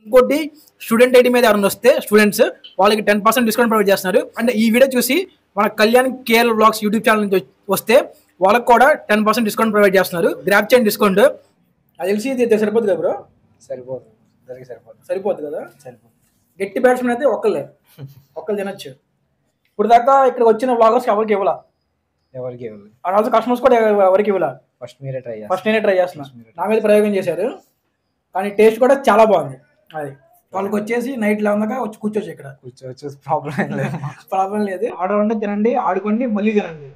ఇంకోటి student ID మీద ఎవరైనా వస్తే స్టూడెంట్స్ వాళ్ళకి 10% డిస్కౌంట్ ప్రొవైడ్ చేస్తున్నారు. అండ్ ఈ వీడియో చూసి మన Kalyan KL vlogs YouTube channel నుంచి వస్తే వాళ్ళకి కూడా 10% డిస్కౌంట్ ప్రొవైడ్ చేస్తున్నారు. గ్రాప్ చేయండి డిస్కౌంట్. అది తెలిసి ఇది సరిపోతుంది కదా బ్రో? సరిపోదు కదా. గట్టి బ్యాట్స్మెన్ అయితే ఒక్కళ్ళు తినచ్చు. ఇప్పుడు దాకా ఇక్కడ వచ్చిన వ్లాగర్స్ ఎవరికి ఎవరికి ఆల్సో కస్టమర్స్ కూడా ఎవరికి ఇవ్వాల. ఫస్ట్ నేనే ట్రై చేస్తున్నా. నా మీద ప్రయోగం చేశారు, కానీ టేస్ట్ కూడా చాలా బాగుంది. అది వాళ్ళకి వచ్చేసి నైట్ లేవగా వచ్చి కూర్చోవచ్చు. ఇక్కడ ప్రాబ్లం లేదు. ఆర్డర్ ఉంటే తినండి, ఆడుకోండి, మళ్ళీ తినండి.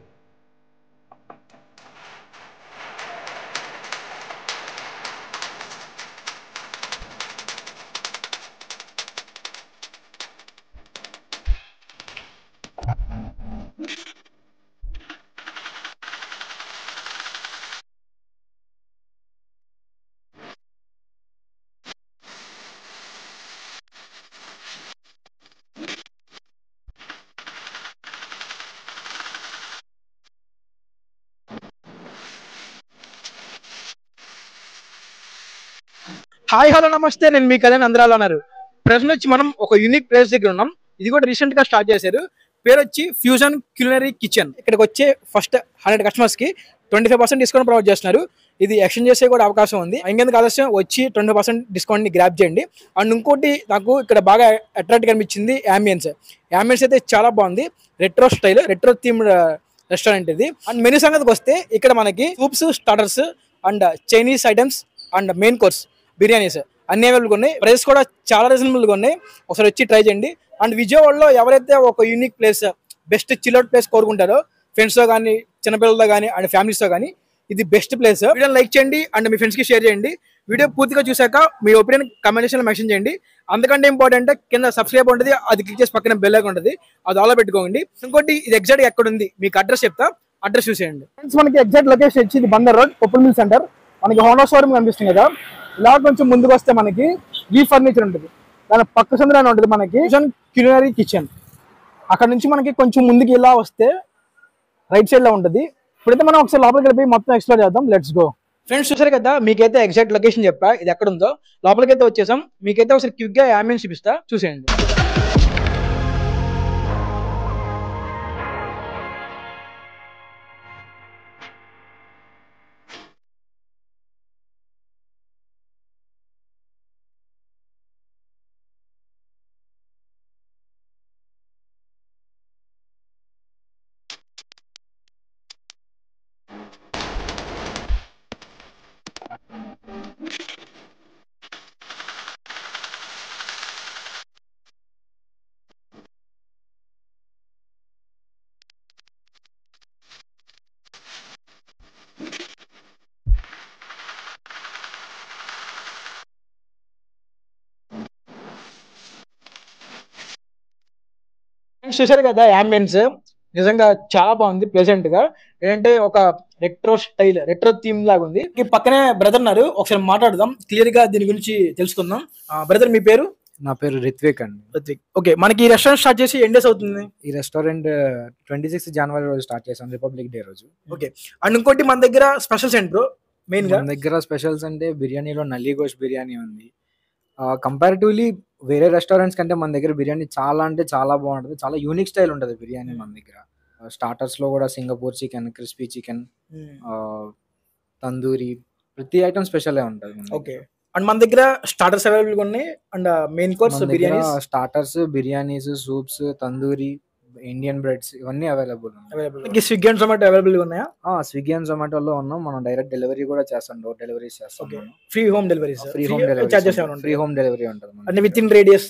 హాయ్ హలో నమస్తే, నేను మీ కళ్యాణ్. అందరాలు ఉన్నారు. ప్రజెంట్ వచ్చి మనం ఒక యూనిక్ ప్లేస్ దగ్గర ఉన్నాం. ఇది కూడా రీసెంట్ గా స్టార్ట్ చేశారు. పేరు వచ్చి ఫ్యూజన్ క్యూలినరీ కిచెన్. ఇక్కడికి వచ్చే ఫస్ట్ 100 కస్టమర్స్ కి 25% డిస్కౌంట్ ప్రొవైడ్ చేస్తున్నారు. ఇది ఎక్స్చేంజ్ చేసే కూడా అవకాశం ఉంది. ఇంకెందుకు ఆలస్యం, వచ్చి 20% డిస్కౌంట్ ని గ్రాప్ చేయండి. అండ్ ఇంకోటి నాకు ఇక్కడ బాగా అట్రాక్ట్ కనిపించింది యాంబియన్స్ అయితే చాలా బాగుంది. Retro style, retro theme restaurant ఇది. అండ్ మెనూ సంగతికి వస్తే ఇక్కడ మనకి soups, starters and Chinese items and main course biryanis అన్ని అవైలబుల్గా ఉన్నాయి. ప్రైస్ కూడా చాలా రీజనబుల్గా ఉన్నాయి. ఒకసారి వచ్చి ట్రై చేయండి. అండ్ విజయవాడలో ఎవరైతే ఒక unique place, best chill out place కోరుకుంటారో, ఫ్రెండ్స్తో కానీ, చిన్నపిల్లలతో కానీ అండ్ ఫ్యామిలీస్తో కానీ, ఇది బెస్ట్ ప్లేస్. వీడియోని లైక్ చేయండి అండ్ మీ ఫ్రెండ్స్కి షేర్ చేయండి. వీడియో పూర్తిగా చూసాక మీ ఒపీనియన్ కామెంట్ సెక్షన్లో మెన్షన్ చేయండి. అందుకంటే ఇంపార్టెంట్ కింద సబ్స్క్రైబ్ ఉంటుంది, అది క్లిక్ చేసి పక్కన బెల్ ఐకాన్ ఉంటుంది, అది ఆలో పెట్టుకోండి. ఇంకోటి ఇది ఎగ్జాక్ట్ ఎక్కడ ఉంది మీకు అడ్రస్ చెప్తా, అడ్రస్ చూసేయండి. ఫ్రెండ్స్ మనకి ఎగ్జాక్ట్ లొకేషన్ వచ్చి ఇది Bandar road, Koppula mill centre. మనకి హోండా షోరూమ్ కనిపిస్తుంది కదా. ఇలా కొంచెం ముందుకు వస్తే మనకి ఈ ఫర్నిచర్ ఉంటుంది, దాని పక్క సందులోనే ఉంటుంది మనకి ఫ్యూజన్ క్యూలినరీ కిచెన్. అక్కడ నుంచి మనకి కొంచెం ముందుకు ఇలా వస్తే రైట్ సైడ్ లో ఉంటుంది. ఇప్పుడైతే మనం ఒకసారి లోపలికి వెళ్ళి మొత్తం ఎక్స్ప్లోర్ చేద్దాం. Let's go. ఫ్రెండ్స్ చూసారు కదా, మీకైతే ఎగ్జాక్ట్ లొకేషన్ చెప్పా, ఇది ఎక్కడ ఉందో. లోపలికైతే వచ్చేసాం. మీకైతే ఒకసారి క్విక్ గా అంబియన్స్ చూపిస్తా, చూసేయండి. చూసారు కదా, అంబియన్స్ నిజంగా చాలా బాగుంది, ప్లెజెంట్ గా. ఏంటంటే ఒక రెట్రో స్టైల్, రెట్రో థీమ్ లాగా ఉంది. ఈ పక్కనే బ్రదర్ ఉన్నారు, ఒకసారి మాట్లాడదాం, క్లియర్ గా దీని గురించి తెలుసుకుందాం. బ్రదర్ మీ పేరు? నా పేరు రిత్విక్ అండి. రిత్విక్. ఓకే, మనకి ఈ రెస్టారెంట్ స్టార్ట్ చేసి ఎన్ని డేస్ అవుతుంది? ఈ రెస్టారెంట్ 26 జనవరి రోజు స్టార్ట్ చేసాం, రిపబ్లిక్ డే రోజు. ఓకే. అండ్ ఇంకోటి మన దగ్గర స్పెషల్స్ ఏంటి బ్రో? మెయిన్ గా మన దగ్గర స్పెషల్స్ అంటే బిర్యానీలో నల్లి గోష్ బిర్యానీ ఉంది. కంపారిటివ్లీ వేరే రెస్టారెంట్స్ కంటే మన దగ్గర బిర్యానీ చాలా అంటే చాలా బాగుంటుంది. చాలా యూనిక్ స్టైల్ ఉంటుంది బిర్యానీ మన దగ్గర. స్టార్టర్స్ లో కూడా Singapore chicken, crispy chicken, tandoori, ప్రతి ఐటమ్ స్పెషల్ ఉంటుంది. ఓకే. అండ్ మన దగ్గర స్టార్టర్స్ అవైలబుల్ గా ఉన్నాయి and main course biryani, starters, biryanis, soups, tandoori, Indian breads ఇవన్నీ available. Swiggy and Zomato available గా ఉన్నాయా? స్విగ్గీ అండ్ జొమాటోలో ఉన్నాం. మనం డైరెక్ట్ డెలివరీ కూడా చేస్తాం, డోర్ డెలివరీస్ చేస్తాం. ఫ్రీ హోమ్ డెలివరీ ఉంటుంది. అంటే విత్ ఇన్ రేడియస్,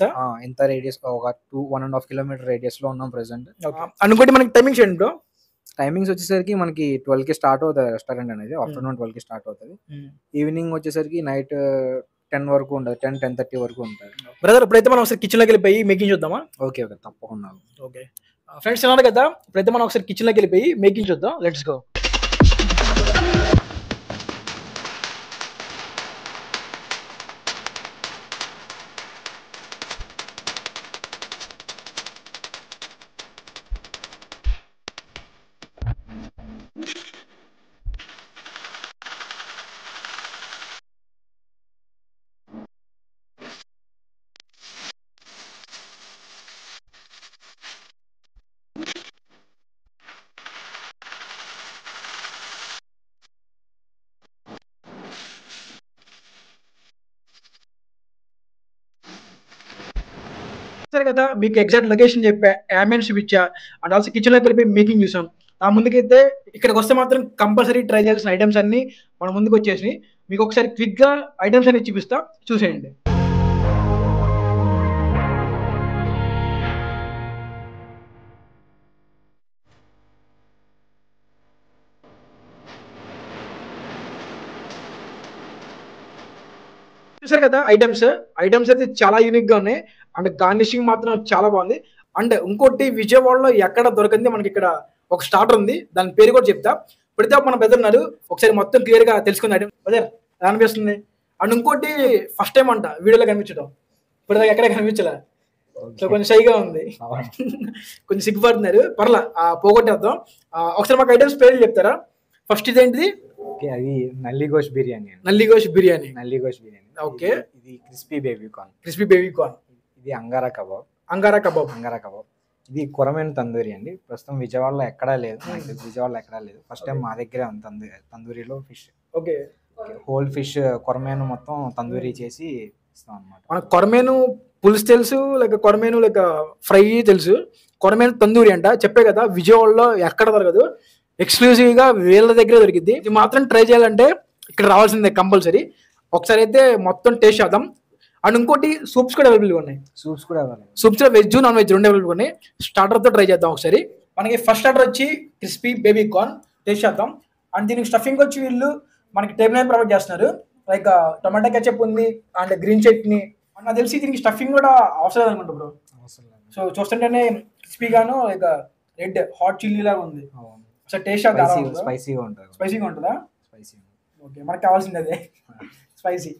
ఎంత రేడియస్, ఒక 1.5 కిలోమీటర్ రేడియస్ లో ఉన్నాం ప్రెసెంట్. అనుకోండి. మనకి టైమింగ్స్ ఏంటి బ్రో? టైమింగ్స్ వచ్చేసరికి మనకి 12 కి స్టార్ట్ అవుతుంది రెస్టారెంట్ అనేది. ఆఫ్టర్నూన్ 12 కి స్టార్ట్ అవుతుంది. ఈవినింగ్ వచ్చేసరికి నైట్ 10 వరకు ఉంటుంది, 10-10:30 వరకు ఉంటుంది. బ్రదర్ ఇప్పుడైతే మనం ఒకసారి కిచెన్ లోకి వెళ్ళిపోయి మేకింగ్ చూద్దామా? ఓకే, తప్పకుండా. ఓకే ఫ్రెండ్స్, అన్నారు కదా, ఇప్పుడైతే మనం ఒకసారి కిచెన్ లోకి వెళ్ళిపోయి మేకింగ్ చూద్దాం. Let's go. సరే కదా, మీకు ఎగ్జాక్ట్ లొకేషన్ చెప్పా, అంబియన్స్ చూపించా, అండ్ ఆల్సో కిచెన్ లోకి వెళ్ళి మేకింగ్ చూసాం. ఆ ముందుకైతే ఇక్కడికి వస్తే మాత్రం కంపల్సరీ ట్రై చేయాల్సిన ఐటమ్స్ అన్ని మన ముందుకు వచ్చేసి మీకు ఒకసారి క్విక్ గా ఐటమ్స్ అన్ని చూపిస్తా, చూసేయండి. చూసారు కదా ఐటమ్స్ అయితే చాలా యూనిక్ గా ఉన్నాయి. అండ్ గార్నిషింగ్ మాత్రం చాలా బాగుంది. అండ్ ఇంకోటి విజయవాడలో ఎక్కడ దొరకంది మనకి ఇక్కడ ఒక స్టార్టర్ ఉంది, దాని పేరు కూడా చెప్తా. ఇప్పుడైతే మన బెదర్న్నారు, ఒకసారి మొత్తం క్లియర్ గా తెలుసుకున్న ఐటమ్ బెదర్ ఎలా అనిపిస్తుంది. అండ్ ఇంకోటి ఫస్ట్ టైం అంట వీడియోలో కనిపించడం, ఇప్పుడు ఎక్కడ కనిపించలే, సో కొంచెం షైగా ఉంది, కొంచెం సిగ్గుపడుతున్నారు. పర్లా పోగొట్టేద్దాం. ఒకసారి మాకు ఐటమ్స్ పేర్లు చెప్తారా? ఫస్ట్ ఇదేంటిది? అది నల్లిగోష్ బిర్యానీ. నల్లిగోష్ బిర్యానీ. ఓకే. ఇది క్రిస్పీ బేబీ కార్న్. ఇది అంగారా కబాబ్. ఇది కొరమేను తందూరి అండి. ప్రస్తుతం విజయవాడలో ఎక్కడా లేదు, ఫస్ట్ టైం మా దగ్గరే ఉంది తందూరిలో ఫిష్. ఓకే. హోల్ ఫిష్ కొరమేను మొత్తం తందూరి చేసి ఇస్తాం అనమాట. మనకు కొరమేను పులుసు తెలుసు, లేక కొరమేను లేక ఫ్రై తెలుసు, కొరమేను తందూరి అంట. చెప్పే కదా విజయవాడలో ఎక్కడ దొరకదు, ఎక్స్క్లూజివ్ గా వీళ్ళ దగ్గర దొరికింది. ఇది మాత్రం ట్రై చేయాలంటే ఇక్కడ రావాల్సిందే కంపల్సరీ. ఒకసారి అయితే మొత్తం టేస్ట్ చేద్దాం. అండ్ ఇంకోటి సూప్స్ కూడా అవైలబుల్గా ఉన్నాయి. సూప్స్ వెజ్ నాన్ వెజ్ రెండు అవైలబుల్గా ఉన్నాయి. స్టార్టర్ తో ట్రై చేద్దాం ఒకసారి. మనకి ఫస్ట్ స్టార్టర్ వచ్చి క్రిస్పీ బేబీ కార్న్ టేస్ట్ చేద్దాం. అండ్ దీనికి స్టఫింగ్ వచ్చి వీళ్ళు మనకి టేబుల్ నైన్ ప్రొవైడ్ చేస్తున్నారు. లైక్ టొమాటో కెచప్ ఉంది అండ్ గ్రీన్ చట్నీ. నాకు తెలిసి దీనికి స్టఫింగ్ కూడా అవసరం అనుకుంటా బ్రో. సో చూస్తుంటేనే క్రిస్పీగాను లైక్ రెడ్ హాట్ చిల్లీ లాగా ఉంది. సో టేస్ట్ స్పైసీగా ఉంటుందా? ఓకే, మనకు కావాల్సింది అదే స్పైసీ.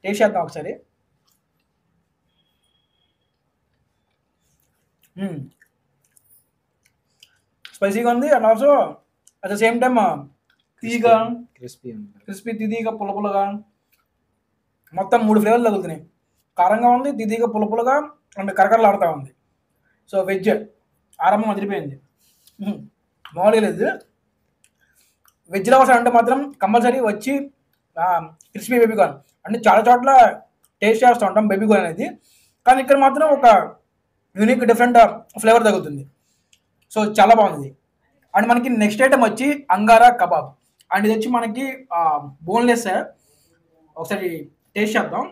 టేస్ట్ చేద్దాం ఒకసారి. స్పైసీగా ఉంది and also at the same time తీగా క్రిస్పీ, తిదిగా పుల్లపుల్లగా, మొత్తం 3 ఫ్లేవర్లు తగులుతున్నాయి. కారంగా ఉంది, తిదిగా పుల్లపుల్లగా అండ్ కరకరలాడుతూ ఉంది. సో వెజ్ ఆరంభం అదిరిపోయింది, మామూలుగా లేదు. వెజ్ లవర్స్ అంటే మాత్రం కంపల్సరీ వచ్చి క్రిస్పీ బేబీ కార్న్ అంటే చాలా చోట్ల టేస్ట్ చేస్తూ ఉంటాం బేబీ కార్న్ అనేది, కానీ ఇక్కడ మాత్రం ఒక యూనిక్ డిఫరెంట్ ఫ్లేవర్ తగులుతుంది. సో చాలా బాగుంది. అండ్ మనకి నెక్స్ట్ ఐటమ్ వచ్చి అంగారా కబాబ్. అండ్ ఇది వచ్చి మనకి బోన్లెస్. ఒకసారి టేస్ట్ చేద్దాం.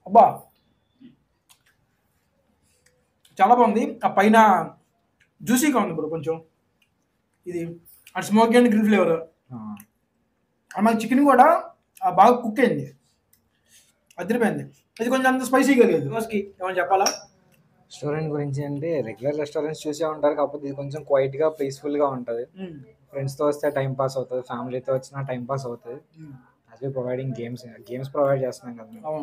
అబ్బా చాలా బాగుంది. ఆ పైన జ్యూసీగా ఉంది బ్రో కొంచెం ఇది. And smoky and grill flavour. మనకి చికెన్ కూడా బాగా కుక్ అయింది, అదిరిపోయింది. ఇది కొంచెం అంత స్పైసీగా లేదు. ఏమైనా చెప్పాలా రెస్టారెంట్ గురించి? అంటే రెగ్యులర్ రెస్టారెంట్స్ చూసే ఉంటారు, కాకపోతే ఇది కొంచెం క్వైట్ గా పీస్ఫుల్ గా ఉంటుంది. ఫ్రెండ్స్ తో వస్తే టైం పాస్ అవుతుంది, ఫ్యామిలీతో వచ్చినా టైం పాస్ అవుతుంది. As we providing games provide చేస్తున్నాం కదా,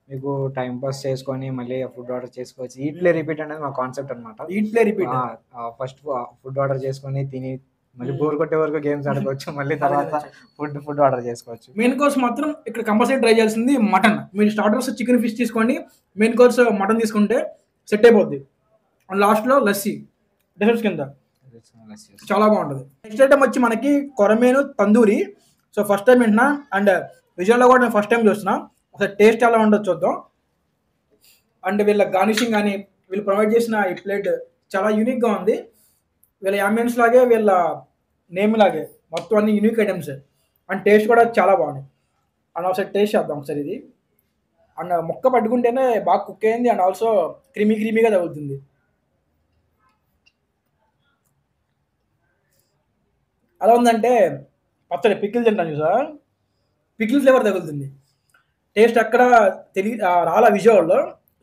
మీకు టైం పాస్ చేసుకొని మళ్ళీ ఫుడ్ ఆర్డర్ చేసుకోవచ్చు. ఈట్ ప్లే రిపీట్ అనేది మా కాన్సెప్ట్ అనమాట. Eat play repeat. First food order చేసుకొని తిని మళ్ళీ బోర్ కొట్టే వరకు గేమ్స్ ఆడుకోవచ్చు, మళ్ళీ తర్వాత ఫుడ్ ఆర్డర్ చేసుకోవచ్చు. మెయిన్ కోర్స్ మాత్రం ఇక్కడ కంపల్సరీ ట్రై చేయాల్సింది మటన్. మీరు స్టార్టర్స్ చికెన్ ఫిష్ తీసుకోండి, మెయిన్ కోర్స్ మటన్ తీసుకుంటే సెట్ అయిపోద్ది. అండ్ లాస్ట్లో లస్సీ డెజర్ట్స్ కింద చాలా బాగుంటుంది. నెక్స్ట్ ఐటమ్ వచ్చి మనకి కొరమేను తందూరి. సో ఫస్ట్ టైం వింటున్నా అండ్ విజువల్లో కూడా నేను ఫస్ట్ టైం చూస్తున్నా. ఒకసారి టేస్ట్ ఎలా ఉండదు చూద్దాం. అండ్ వీళ్ళ గార్నిషింగ్ కానీ వీళ్ళు ప్రొవైడ్ చేసిన ఈ ప్లేట్ చాలా యూనిక్గా ఉంది. వీళ్ళ అంబియన్స్ లాగే వీళ్ళ నేమ్ లాగే మొత్తం అన్ని యూనిక్ ఐటమ్స్. అండ్ టేస్ట్ కూడా చాలా బాగుంది. అండ్ ఒకసారి టేస్ట్ చేద్దాం ఒకసారి ఇది. అండ్ మొక్క పట్టుకుంటేనే బాగా కుక్ అయింది అండ్ ఆల్సో క్రీమీగా తగులుతుంది. అలా ఉందంటే పచ్చడి పికిల్ తింటాను చూసా, పికిల్ ఫ్లేవర్ తగులుతుంది. టేస్ట్ అక్కడ రాలా విజయవాడలో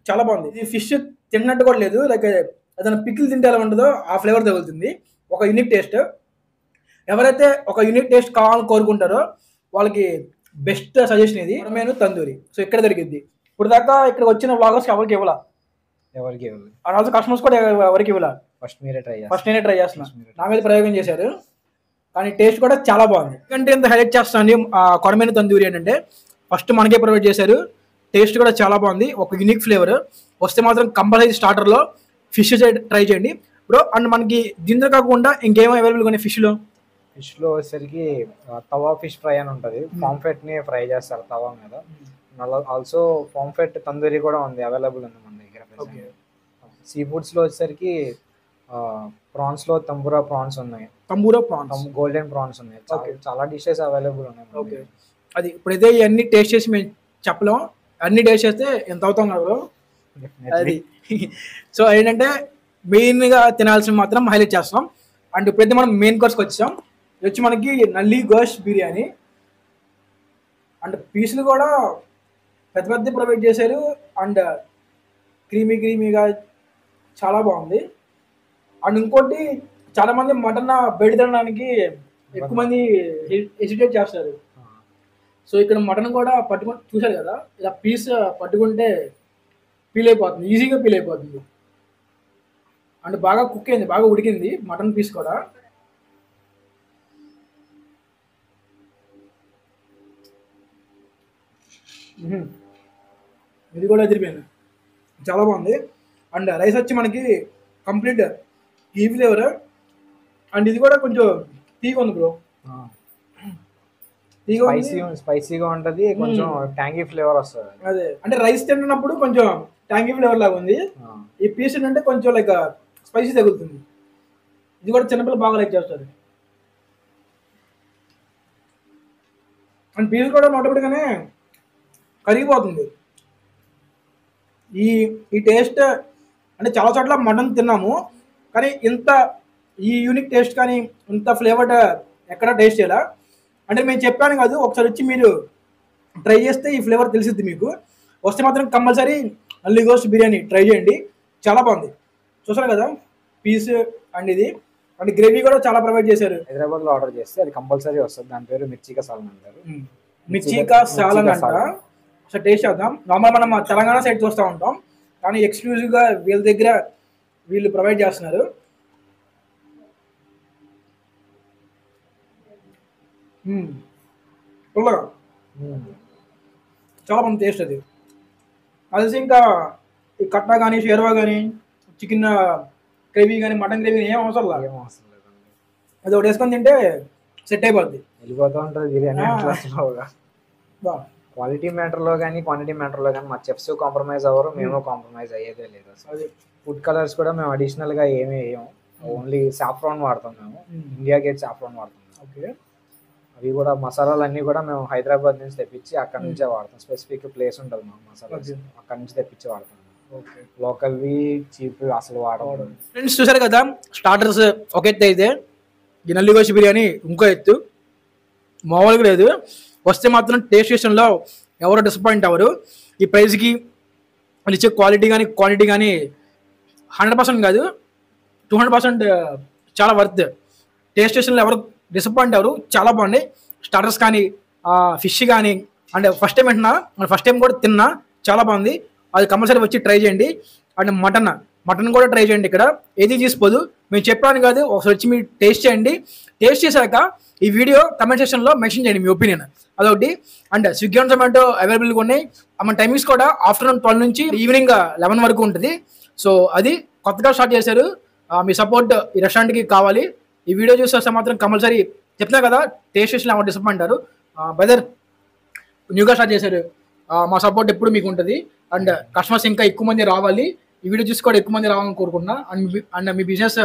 చాలా బాగుంది. ఇది ఫిష్ తిన్నట్టు కూడా లేదు, లైక్ ఏదైనా పికిల్ తింటే ఎలా ఉంటుందో ఆ ఫ్లేవర్ తగులుతుంది. ఒక యూనిక్ టేస్ట్. ఎవరైతే ఒక యూనిక్ టేస్ట్ కావాలని కోరుకుంటారో వాళ్ళకి బెస్ట్ సజెషన్ ఇది కొరమేను తందూరి. సో ఇక్కడ దొరికింది. ఇప్పుడు దాకా ఇక్కడ వచ్చిన వ్లాగర్స్ ఎవరికి ఇవ్వాల, అండ్ ఆల్సో కస్టమర్స్ కూడా ఎవరికి ఇవ్వాల. ఫస్ట్ నేనే ట్రై చేస్తున్నా, నా మీద ప్రయోగం చేశారు, కానీ టేస్ట్ కూడా చాలా బాగుంది. ఎందుకంటే ఎంత హైలైట్ చేస్తాను కొరమేను తందూరి ఏంటంటే ఫస్ట్ మనకే ప్రొవైడ్ చేశారు, టేస్ట్ కూడా చాలా బాగుంది, ఒక యూనిక్ ఫ్లేవర్. వస్తే మాత్రం కంపల్సరీ స్టార్టర్లో ఫిష్ ట్రై చేయండి బ్రో. అండ్ మనకి దీంతో కాకుండా ఇంకేమో అవైలబుల్గా ఉన్నాయి ఫిష్లో వచ్చేసరికి తవా ఫిష్ ఫ్రై అని ఉంటుంది. పాంఫెట్ ని ఫ్రై చేస్తారు తవా మీద. ఆల్సో ఫామ్ఫెట్ తందూరి కూడా ఉంది, అవైలబుల్ ఉంది మన దగ్గర. ఓకే. సీ ఫుడ్స్లో వచ్చేసరికి ప్రాన్స్లో తంబూరా ప్రాన్స్ ఉన్నాయి, తంబూరా ప్రాన్స్, గోల్డెన్ ప్రాన్స్ ఉన్నాయి, చాలా డిషెస్ అవైలబుల్ ఉన్నాయి. ఓకే. అది ఇప్పుడైతే ఇవన్నీ టేస్ట్ చేసి మేము చెప్పలేం, అన్ని టేస్ట్ చేస్తే ఎంత అవుతాం కదా అది. సో ఏంటంటే మెయిన్గా తినాల్సిన మాత్రం హైలైట్ చేస్తాం. అండ్ ఇప్పుడైతే మనం మెయిన్ కోర్స్కి వచ్చాం. ఇది వచ్చి మనకి నల్లి గోష్ బిర్యానీ. అండ్ పీసులు కూడా పెద్ద పెద్ద ప్రొవైడ్ చేశారు. అండ్ క్రీమీగా చాలా బాగుంది. అండ్ ఇంకోటి, చాలా మంది మటన్ బయట తినడానికి ఎక్కువ మంది హెసిటేట్ చేస్తారు. సో ఇక్కడ మటన్ కూడా చూశారు కదా, ఇలా పీస్ పట్టుకుంటే పీల్ అయిపోతుంది, ఈజీగా పీల్ అయిపోతుంది. అండ్ బాగా కుక్ అయింది, బాగా ఉడికింది మటన్ పీస్ కూడా. ఇది కూడా ఎదిరిపోయింది, చాలా బాగుంది. అండ్ రైస్ వచ్చి మనకి కంప్లీట్ ఈ ఫ్లేవర్. అండ్ ఇది కూడా కొంచెం తీగా ఉంది బ్రో, స్పైసీగా ఉంటుంది, కొంచెం ట్యాంగీ ఫ్లేవర్ వస్తుంది. అదే అంటే రైస్ తింటున్నప్పుడు కొంచెం ట్యాంగీ ఫ్లేవర్ లాగా ఉంది. ఈ పీస్ ఏంటంటే కొంచెం లైక్ స్పైసీ తగులుతుంది. ఇది కూడా చిన్నపిల్లలు బాగా లైక్ చేస్తారు. అండ్ పీస్ కూడా నోటబడిగానే కరిగిపోతుంది. ఈ టేస్ట్ అంటే చాలా చోట్ల మటన్ తిన్నాము, కానీ ఈ యూనిక్ టేస్ట్ కానీ ఇంత ఫ్లేవర్డ్ ఎక్కడ టేస్ట్ చేయాల. అంటే మేము చెప్పాను కాదు, ఒకసారి వచ్చి మీరు ట్రై చేస్తే ఈ ఫ్లేవర్ తెలిసిద్ది మీకు. వస్తే మాత్రం కంపల్సరీ నల్లి గోష్ బిర్యానీ ట్రై చేయండి, చాలా బాగుంది. చూసారు కదా పీస్ అండ్ ఇది. అండ్ గ్రేవీ కూడా చాలా ప్రొవైడ్ చేశారు. హైదరాబాద్లో ఆర్డర్ చేస్తే అది కంపల్సరీ వస్తుంది, దాని పేరు మిర్చికా సాలన్ అంటారు. మిర్చికా సాలన్ అంట. ఒకసారి టేస్ట్ చేద్దాం. నార్మల్ మనం తెలంగాణ సైడ్ చూస్తూ ఉంటాం, కానీ ఎక్స్క్లూజివ్గా వీళ్ళ దగ్గర వీళ్ళు ప్రొవైడ్ చేస్తున్నారు. చాలా బాగుంది టేస్ట్. అది ఇంకా ఈ కట్నా కానీ షేర్వా కానీ చికెన్ గ్రేవీ కానీ మటన్ గ్రేవీ ఏం అవసరం లేదు. అది ఒకటి వేసుకొని తింటే సెట్ అయిపోద్ది, వెళ్ళిపోతూ ఉంటుంది బిర్యానీ. క్వాలిటీ మ్యాటర్లో కానీ క్వాంటిటీ మ్యాటర్లో కానీ మా చెఫ్స్ కాంప్రమైజ్ అవ్వరు, మేము కాంప్రమైజ్ అయ్యేదే లేదు అసలు. ఫుడ్ కలర్స్ కూడా మేము అడిషనల్గా ఏమీ వేయం, ఓన్లీ సాఫ్రాన్ వాడతాం. మేము ఇండియా గేట్ సాఫ్రాన్ వాడతాం. ఓకే. అవి కూడా మసాలాలు అన్నీ కూడా మేము హైదరాబాద్ నుంచి తెప్పించి అక్కడ నుంచే వాడతాం. స్పెసిఫిక్ ప్లేస్ ఉంటుంది మా మసాలాస్, అక్కడ నుంచి తెప్పించి వాడతాం. లోకల్వి చీప్ అసలు వాడడం. ఫ్రెండ్స్ చూసారు కదా, స్టార్టర్స్ ఒక ఎత్తు అయితే ఈ నల్లి గోష్ బిర్యానీ ఇంకో ఎత్తు, మామూలుగా లేదు. వస్తే మాత్రం టేస్ట్ విషయంలో ఎవరు డిసప్పాయింట్ అవ్వరు. ఈ ప్రైస్కి వాళ్ళు ఇచ్చే క్వాలిటీ కానీ క్వాంటిటీ కానీ 100% కాదు, 200% చాలా వర్త్. టేస్ట్ విషయంలో ఎవరు డిసప్పాయింట్ అవ్వరు, చాలా బాగున్నాయి. స్టార్టర్స్ కానీ ఫిష్ కానీ, అండ్ ఫస్ట్ టైం వింటున్నా, ఫస్ట్ టైం కూడా తిన్నా, చాలా బాగుంది. అది కంపల్సరీ వచ్చి ట్రై చేయండి. అండ్ మటన్ కూడా ట్రై చేయండి, ఇక్కడ ఏది తీసిపోదు. మేము చెప్పాను కాదు, ఒకసారి వచ్చి మీరు టేస్ట్ చేయండి. టేస్ట్ చేశాక ఈ వీడియో కమెంట్ సెక్షన్లో మెన్షన్ చేయండి మీ ఒపీనియన్, అదొకటి. అండ్ స్విగ్గీ అండ్ జొమాటో అవైలబుల్గా ఉన్నాయి. మన టైమింగ్స్ కూడా ఆఫ్టర్నూన్ 12 నుంచి ఈవినింగ్ 11 వరకు ఉంటుంది. సో అది కొత్తగా స్టార్ట్ చేశారు, మీ సపోర్ట్ ఈ రెస్టారెంట్కి కావాలి. ఈ వీడియో చూస్తే మాత్రం కంపల్సరీ చెప్తున్నా కదా, టేస్ట్ చేసిన ఎవరు డిసప్పాయింట్ అవ్వరు. బ్రదర్ న్యూగా స్టార్ట్ చేశారు, మా సపోర్ట్ ఎప్పుడు మీకు ఉంటుంది. అండ్ కస్టమర్స్ ఇంకా ఎక్కువ మంది రావాలి, ఈ వీడియో చూసి కూడా ఎక్కువ మంది రావాలని కోరుకుంటున్నా. అండ్ మీ బిజినెస్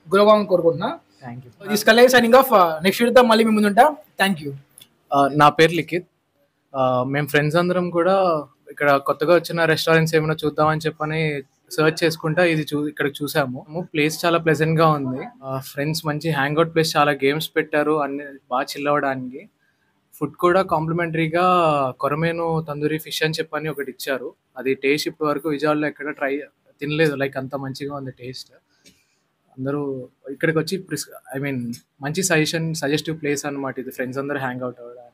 గ్రో అవ్వాలని కోరుకుంటున్నా. Thank you. This colour signing off. Next వీడియోతో మళ్ళీ మీ ముందుంటా. Thank you. నా పేరు లిఖిత్. మేము ఫ్రెండ్స్ అందరం కూడా ఇక్కడ కొత్తగా వచ్చిన రెస్టారెంట్స్ ఏమైనా చూద్దామని చెప్పని సర్చ్ చేసుకుంటా ఇక్కడికి చూసాము. ప్లేస్ చాలా ప్లెజెంట్ గా ఉంది. ఫ్రెండ్స్ మంచి హ్యాంగ్ అవుట్ ప్లేస్, చాలా గేమ్స్ పెట్టారు, అన్ని బాగా చిల్ అవ్వడానికి. ఫుడ్ కూడా కాంప్లిమెంటరీగా కొరమేను తందూరి ఫిష్ అని చెప్పని ఒకటి ఇచ్చారు. అది టేస్ట్ ఇప్పటి వరకు విజయవాడలో ఎక్కడ తినలేదు, లైక్ అంత మంచిగా ఉంది టేస్ట్. అందరూ ఇక్కడికి వచ్చి మంచి సజెస్టివ్ ప్లేస్ అనమాట ఇది, ఫ్రెండ్స్ అందరూ హ్యాంగ్ అవుట్ అవ్వడానికి.